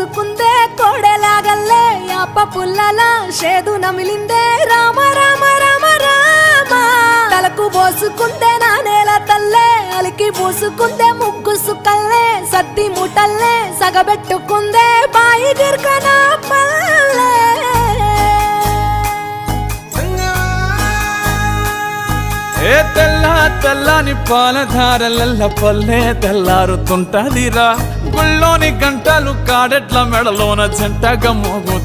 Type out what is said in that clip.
పోసుకుందే కోడెలాగల్లే యాప పుల్లల షేదు నమిలిందే రామ రామ రామ రామ తలకు పోసుకుందే నా నేల తల్లే అలికి పూసుకుందే ముగ్గు సుక్కల్లే సత్తి ముటల్లే సగబెట్టుకుందే బాయి గిర్కన పల్లె ఏ తెల్ల తెల్లని పాలధారలల్ల పల్లె తెల్లారుతుంటదిరా గుళ్ళోని గంటలు కాడెట్ల మెడలోన జంటగా మోగుతా